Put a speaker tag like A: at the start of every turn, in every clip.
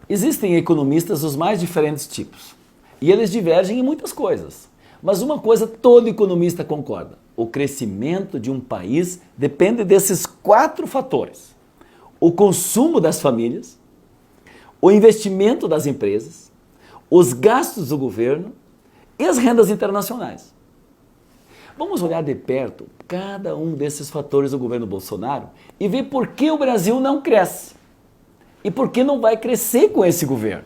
A: Existem economistas dos mais diferentes tipos e eles divergem em muitas coisas. Mas uma coisa todo economista concorda: o crescimento de um país depende desses 4 fatores: o consumo das famílias, o investimento das empresas, os gastos do governo e as rendas internacionais. Vamos olhar de perto cada um desses fatores do governo Bolsonaro e ver por que o Brasil não cresce e por que não vai crescer com esse governo.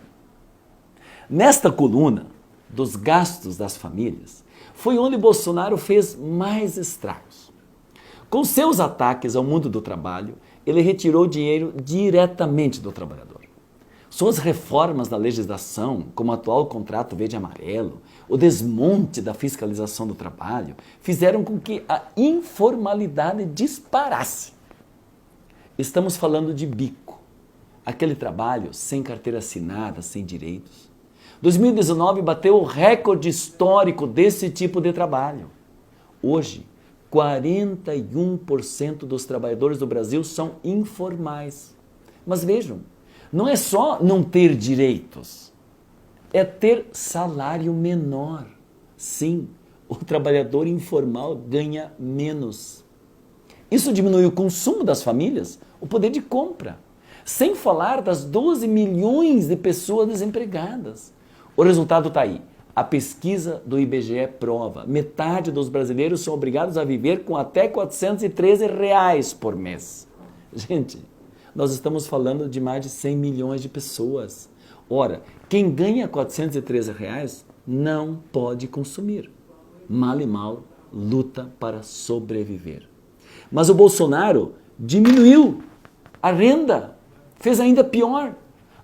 A: Nesta coluna dos gastos das famílias, foi onde Bolsonaro fez mais estragos. Com seus ataques ao mundo do trabalho, ele retirou dinheiro diretamente do trabalhador. Suas reformas da legislação, como o atual contrato verde e amarelo, o desmonte da fiscalização do trabalho, fizeram com que a informalidade disparasse. Estamos falando de bico, aquele trabalho sem carteira assinada, sem direitos. 2019 bateu o recorde histórico desse tipo de trabalho. Hoje, 41% dos trabalhadores do Brasil são informais. Mas vejam, não é só não ter direitos, é ter salário menor. Sim, o trabalhador informal ganha menos. Isso diminui o consumo das famílias, o poder de compra, sem falar das 12 milhões de pessoas desempregadas. O resultado está aí. A pesquisa do IBGE prova: metade dos brasileiros são obrigados a viver com até R$ 413 por mês. Gente, nós estamos falando de mais de 100 milhões de pessoas. Ora, quem ganha R$ 413 não pode consumir. Mal e mal luta para sobreviver. Mas o Bolsonaro diminuiu a renda, fez ainda pior,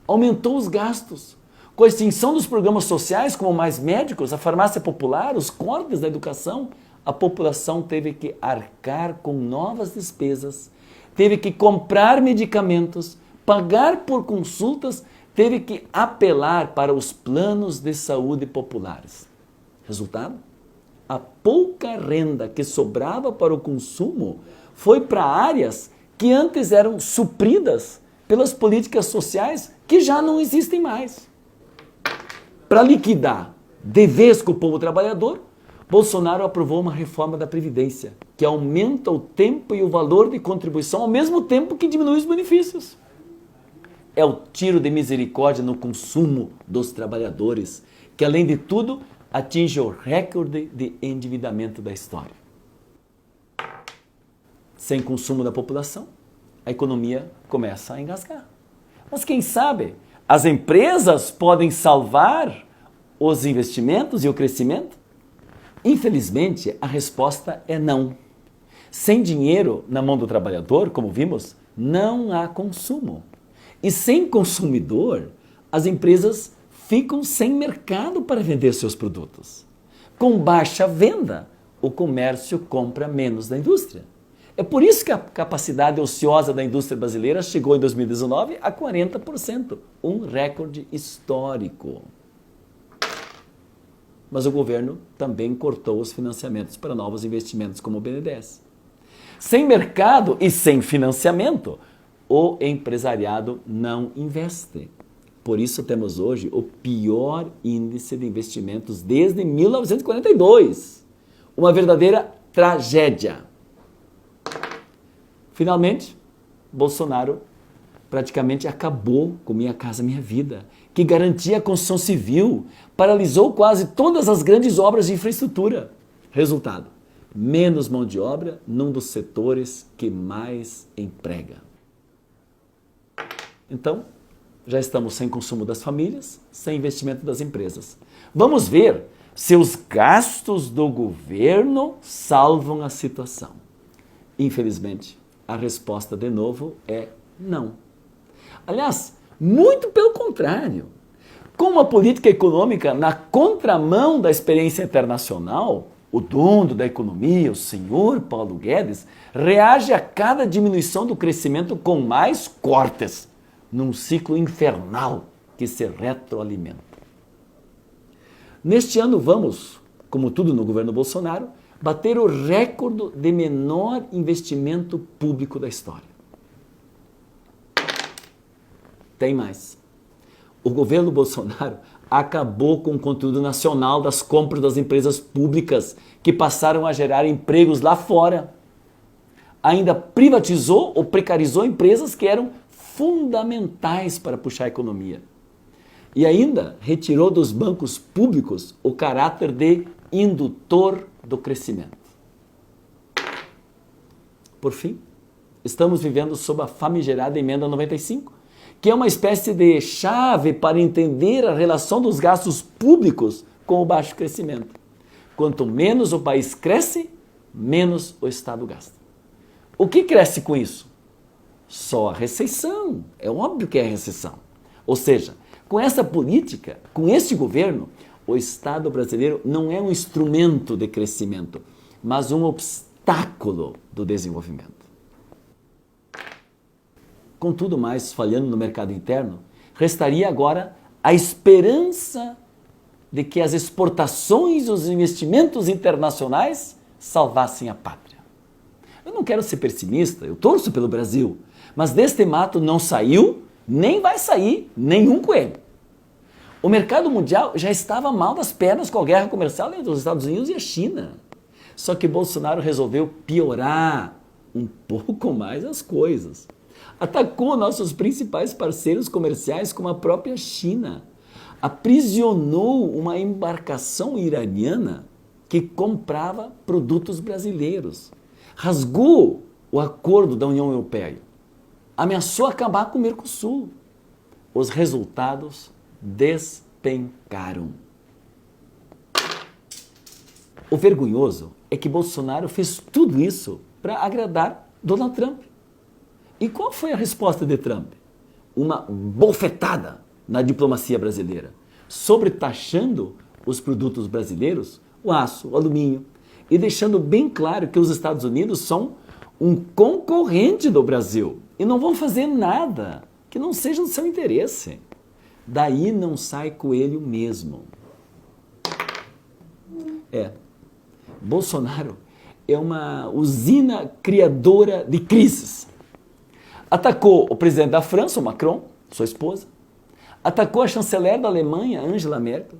A: aumentou os gastos. Com a extinção dos programas sociais, como Mais Médicos, a farmácia popular, os cortes da educação, a população teve que arcar com novas despesas, teve que comprar medicamentos, pagar por consultas, teve que apelar para os planos de saúde populares. Resultado? A pouca renda que sobrava para o consumo foi para áreas que antes eram supridas pelas políticas sociais que já não existem mais. Para liquidar de vez com o povo trabalhador, Bolsonaro aprovou uma reforma da Previdência que aumenta o tempo e o valor de contribuição ao mesmo tempo que diminui os benefícios. É o tiro de misericórdia no consumo dos trabalhadores, que além de tudo atinge o recorde de endividamento da história. Sem consumo da população, a economia começa a engasgar. Mas quem sabe as empresas podem salvar os investimentos e o crescimento? Infelizmente, a resposta é não. Sem dinheiro na mão do trabalhador, como vimos, não há consumo. E sem consumidor, as empresas ficam sem mercado para vender seus produtos. Com baixa venda, o comércio compra menos da indústria. É por isso que a capacidade ociosa da indústria brasileira chegou em 2019 a 40%, um recorde histórico. Mas o governo também cortou os financiamentos para novos investimentos como o BNDES. Sem mercado e sem financiamento, o empresariado não investe. Por isso temos hoje o pior índice de investimentos desde 1942. Uma verdadeira tragédia. Finalmente, Bolsonaro praticamente acabou com Minha Casa Minha Vida, que garantia a construção civil, paralisou quase todas as grandes obras de infraestrutura. Resultado: menos mão de obra num dos setores que mais emprega. Então, já estamos sem consumo das famílias, sem investimento das empresas. Vamos ver se os gastos do governo salvam a situação. Infelizmente, a resposta, de novo, é não. Aliás, muito pelo contrário. Com uma política econômica na contramão da experiência internacional, o dono da economia, o senhor Paulo Guedes, reage a cada diminuição do crescimento com mais cortes, num ciclo infernal que se retroalimenta. Neste ano vamos, como tudo no governo Bolsonaro, bater o recorde de menor investimento público da história. Tem mais. o governo Bolsonaro acabou com o conteúdo nacional das compras das empresas públicas que passaram a gerar empregos lá fora. Ainda privatizou ou precarizou empresas que eram fundamentais para puxar a economia. E ainda retirou dos bancos públicos o caráter de indutor do crescimento. Por fim, estamos vivendo sob a famigerada Emenda 95, que é uma espécie de chave para entender a relação dos gastos públicos com o baixo crescimento. Quanto menos o país cresce, menos o Estado gasta. O que cresce com isso? Só a recessão. É óbvio que é a recessão. Ou seja, com essa política, com este governo, o Estado brasileiro não é um instrumento de crescimento, mas um obstáculo do desenvolvimento. Com tudo mais falhando no mercado interno, restaria agora a esperança de que as exportações e os investimentos internacionais salvassem a pátria. Eu não quero ser pessimista, eu torço pelo Brasil, mas deste mato não saiu, nem vai sair nenhum coelho. O mercado mundial já estava mal das pernas com a guerra comercial entre os Estados Unidos e a China. Só que Bolsonaro resolveu piorar um pouco mais as coisas. Atacou nossos principais parceiros comerciais, como a própria China. Aprisionou uma embarcação iraniana que comprava produtos brasileiros. Rasgou o acordo da União Europeia. Ameaçou acabar com o Mercosul. Os resultados despencaram. O vergonhoso é que Bolsonaro fez tudo isso para agradar Donald Trump. E qual foi a resposta de Trump? Uma bofetada na diplomacia brasileira, sobretaxando os produtos brasileiros, o aço, o alumínio, e deixando bem claro que os Estados Unidos são um concorrente do Brasil e não vão fazer nada que não seja do seu interesse. Daí não sai coelho mesmo. Bolsonaro é uma usina criadora de crises. Atacou o presidente da França, o Macron, sua esposa. Atacou a chanceler da Alemanha, Angela Merkel.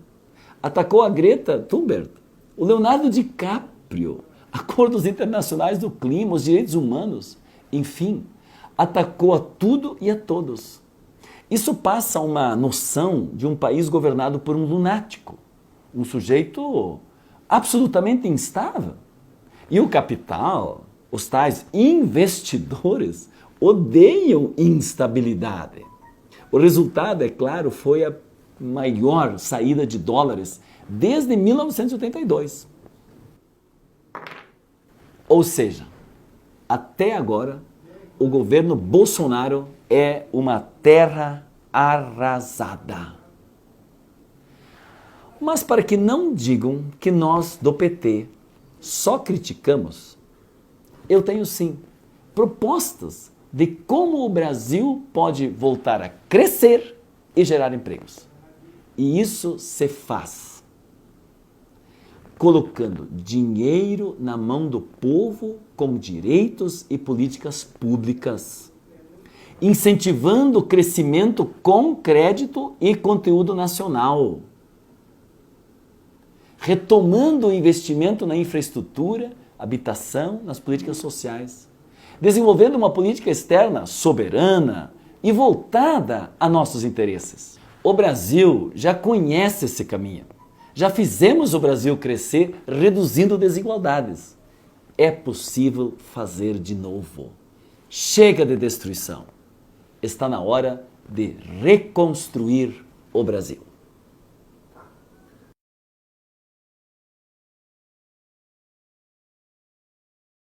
A: Atacou a Greta Thunberg, o Leonardo DiCaprio, acordos internacionais do clima, os direitos humanos. Enfim, atacou a tudo e a todos. Isso passa uma noção de um país governado por um lunático, um sujeito absolutamente instável. E o capital, os tais investidores, odeiam instabilidade. O resultado, é claro, foi a maior saída de dólares desde 1982. Ou seja, até agora, o governo Bolsonaro é uma terra arrasada. Mas para que não digam que nós do PT só criticamos, eu tenho sim propostas de como o Brasil pode voltar a crescer e gerar empregos. E isso se faz colocando dinheiro na mão do povo com direitos e políticas públicas, incentivando o crescimento com crédito e conteúdo nacional, retomando o investimento na infraestrutura, habitação, nas políticas sociais, desenvolvendo uma política externa soberana e voltada a nossos interesses. O Brasil já conhece esse caminho. Já fizemos o Brasil crescer reduzindo desigualdades. É possível fazer de novo. Chega de destruição. Está na hora de reconstruir o Brasil.